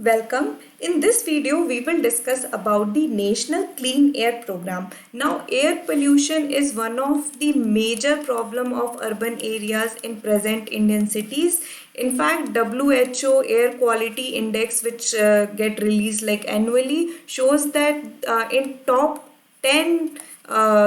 Welcome. In this video, we will discuss about the National Clean Air Program. Now, air pollution is one of the major problem of urban areas in present Indian cities. In fact, WHO Air Quality Index, which get released like annually, shows that in top 10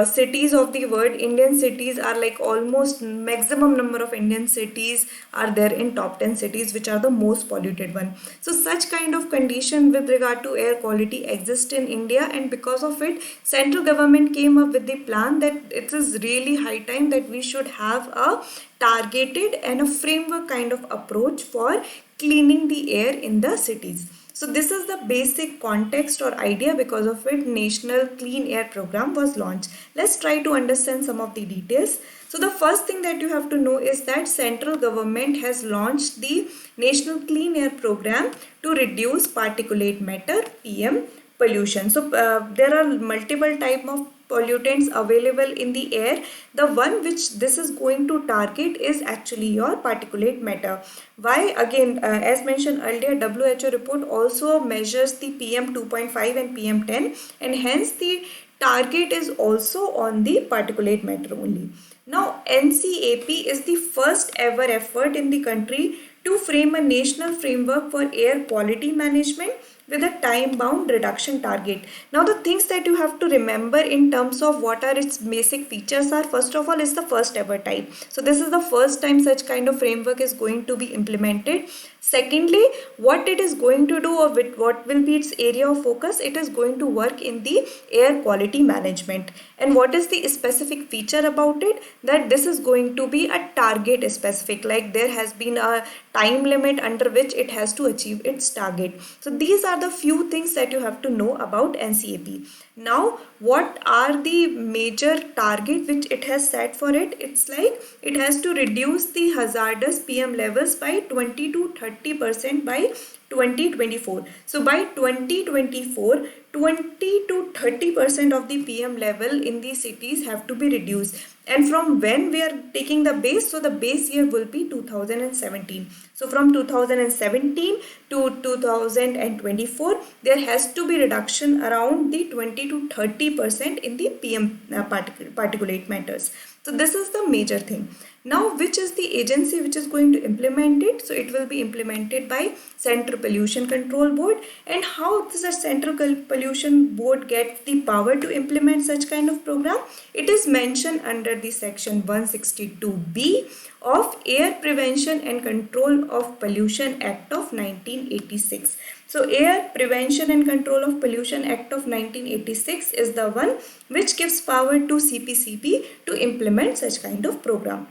cities of the world, Indian cities are like almost maximum number of Indian cities are there in top 10 cities, which are the most polluted one. So such kind of condition with regard to air quality exist in India, and because of it, central government came up with the plan that it is really high time that we should have a targeted and a framework kind of approach for cleaning the air in the cities. So this is the basic context or idea because of it National Clean Air Program was launched. Let's try to understand some of the details. So the first thing that you have to know is that central government has launched the National Clean Air Program to reduce particulate matter PM pollution. So there are multiple type of pollutants available in the air. The one which this is going to target is actually your particulate matter. Why? Again, as mentioned earlier, WHO report also measures the PM 2.5 and PM 10, and hence the target is also on the particulate matter only. Now, NCAP is the first ever effort in the country to frame a national framework for air quality management with a time-bound reduction target. Now the things that you have to remember in terms of what are its basic features are, first of all, is the first ever type. So this is the first time such kind of framework is going to be implemented. Secondly, what it is going to do or what will be its area of focus, it is going to work in the air quality management. And what is the specific feature about it? That this is going to be a target specific, like there has been a time limit under which it has to achieve its target. So these are the few things that you have to know about NCAP. Now, what are the major target which it has set for it? It's like it has to reduce the hazardous PM levels by 20 to 30% by 2024. So by 2024, 20 to 30% of the PM level in the cities have to be reduced. And from when we are taking the base, so the base year will be 2017. So from 2017 to 2024, there has to be reduction around the 20 to 30% in the PM particulate matters. So this is the major thing. Now, which is the agency which is going to implement it? So it will be implemented by Central Pollution Control Board. And how does the Central Pollution Board get the power to implement such kind of program? It is mentioned under the section 162B of Air Prevention and Control of Pollution Act of 1986. So Air Prevention and Control of Pollution Act of 1986 is the one which gives power to CPCB to implement such kind of program.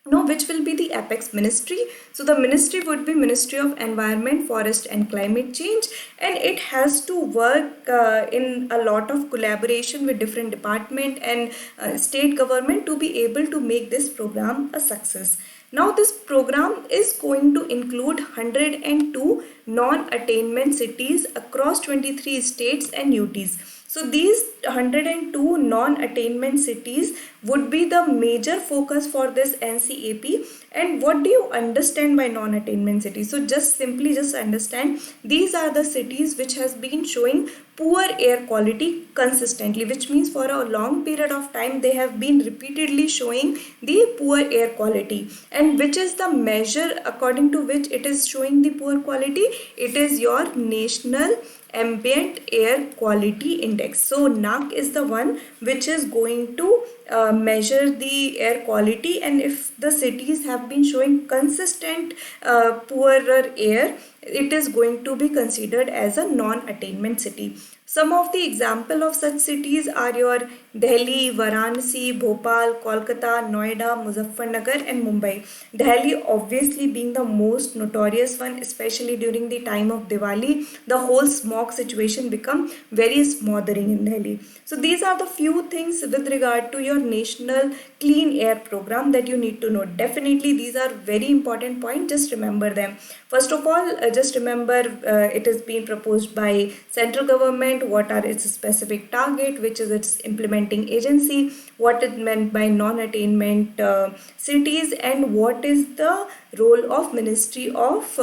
Now, which will be the apex ministry? So the ministry would be Ministry of Environment, Forest and Climate Change, and it has to work in a lot of collaboration with different department and state government to be able to make this program a success. Now this program is going to include 102 non-attainment cities across 23 states and UTs. So these 102 non-attainment cities would be the major focus for this NCAP. And what do you understand by non-attainment cities? So just understand these are the cities which has been showing poor air quality consistently, which means for a long period of time they have been repeatedly showing the poor air quality. And which is the measure according to which it is showing the poor quality? It is your National Ambient Air Quality Index. So NAQ is the one which is going to measure the air quality, and if the cities have been showing consistent poorer air, it is going to be considered as a non-attainment city. Some of the example of such cities are your Delhi, Varanasi, Bhopal, Kolkata, Noida, Muzaffarnagar and Mumbai. Delhi obviously being the most notorious one, especially during the time of Diwali, the whole smog situation become very smothering in Delhi. So these are the few things with regard to your National Clean Air Program that you need to know. Definitely these are very important points, just remember them. First of all, just remember it is being proposed by central government, what are its specific target, which is its implementing agency, what it meant by non-attainment cities, and what is the role of Ministry of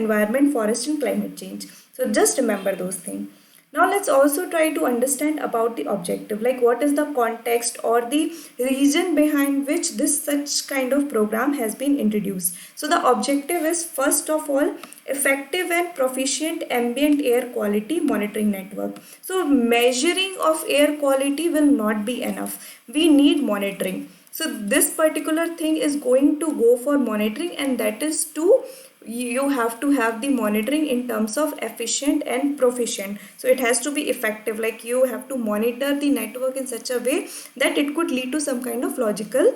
Environment, Forest and Climate Change. So just remember those things. Now let's also try to understand about the objective, like what is the context or the reason behind which this such kind of program has been introduced. So the objective is, first of all, effective and proficient ambient air quality monitoring network. So measuring of air quality will not be enough. We need monitoring. So this particular thing is going to go for monitoring, and that is to, you have to have the monitoring in terms of efficient and proficient. So it has to be effective, like you have to monitor the network in such a way that it could lead to some kind of logical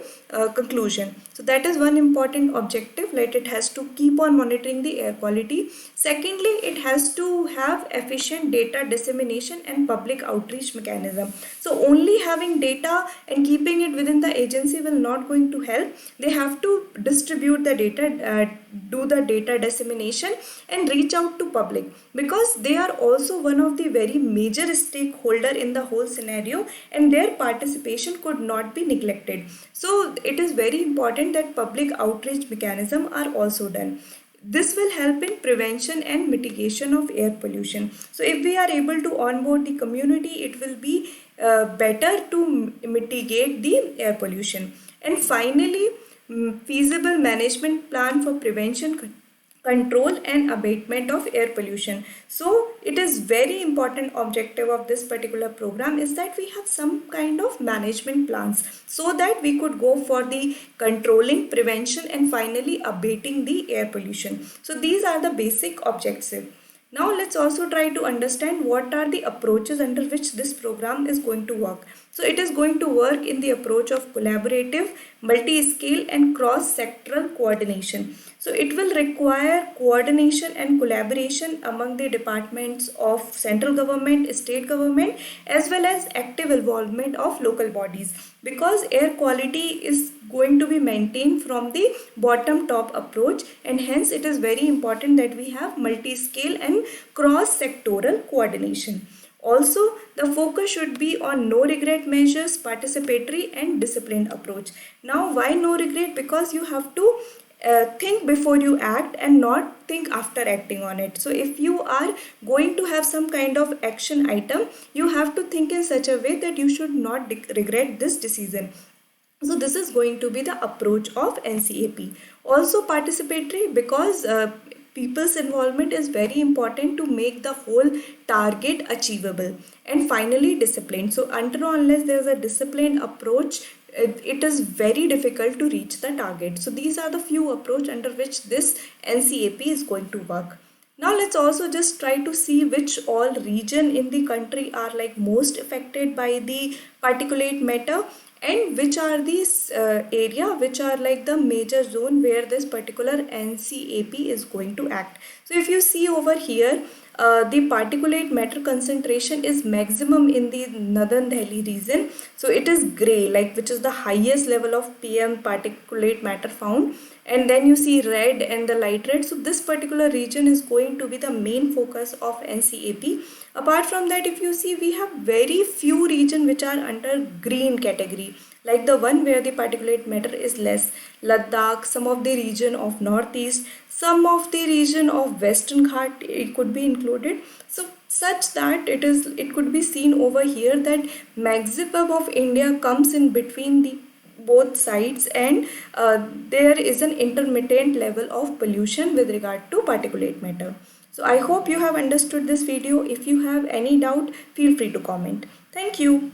conclusion. So that is one important objective, like it has to keep on monitoring the air quality. Secondly, it has to have efficient data dissemination and public outreach mechanism. So only having data and keeping it within the agency will not going to help. They have to distribute the data, do the data dissemination and reach out to public, because they are also one of the very major stakeholder in the whole scenario, and their participation could not be neglected. So it is very important that public outreach mechanism are also done. This will help in prevention and mitigation of air pollution. So if we are able to onboard the community, it will be better to mitigate the air pollution. And finally, feasible management plan for prevention, control and abatement of air pollution. So it is very important objective of this particular program is that we have some kind of management plans, so that we could go for the controlling, prevention and finally abating the air pollution. So these are the basic objectives. Now let's also try to understand what are the approaches under which this program is going to work. So it is going to work in the approach of collaborative, multi-scale and cross-sectoral coordination. So it will require coordination and collaboration among the departments of central government, state government, as well as active involvement of local bodies, because air quality is going to be maintained from the bottom top approach, and hence it is very important that we have multi-scale and cross-sectoral coordination. Also, the focus should be on no regret measures, participatory and disciplined approach. Now why no regret? Because you have to think before you act and not think after acting on it. So if you are going to have some kind of action item, you have to think in such a way that you should not regret this decision. So this is going to be the approach of NCAP. Also participatory, because people's involvement is very important to make the whole target achievable. And finally disciplined. So until or unless there is a disciplined approach, it is very difficult to reach the target. So these are the few approach under which this NCAP is going to work. Now let's also just try to see which all region in the country are like most affected by the particulate matter, and which are these area which are like the major zone where this particular NCAP is going to act. So if you see over here, the particulate matter concentration is maximum in the northern Delhi region. So it is gray, like which is the highest level of PM particulate matter found, and then you see red and the light red. So this particular region is going to be the main focus of NCAP. Apart from that, if you see, we have very few regions which are under green category, like the one where the particulate matter is less. Ladakh, some of the region of northeast, some of the region of western Ghat, it could be included. So such that it could be seen over here that maximum of India comes in between the both sides, and there is an intermittent level of pollution with regard to particulate matter. So I hope you have understood this video. If you have any doubt, feel free to comment. Thank you.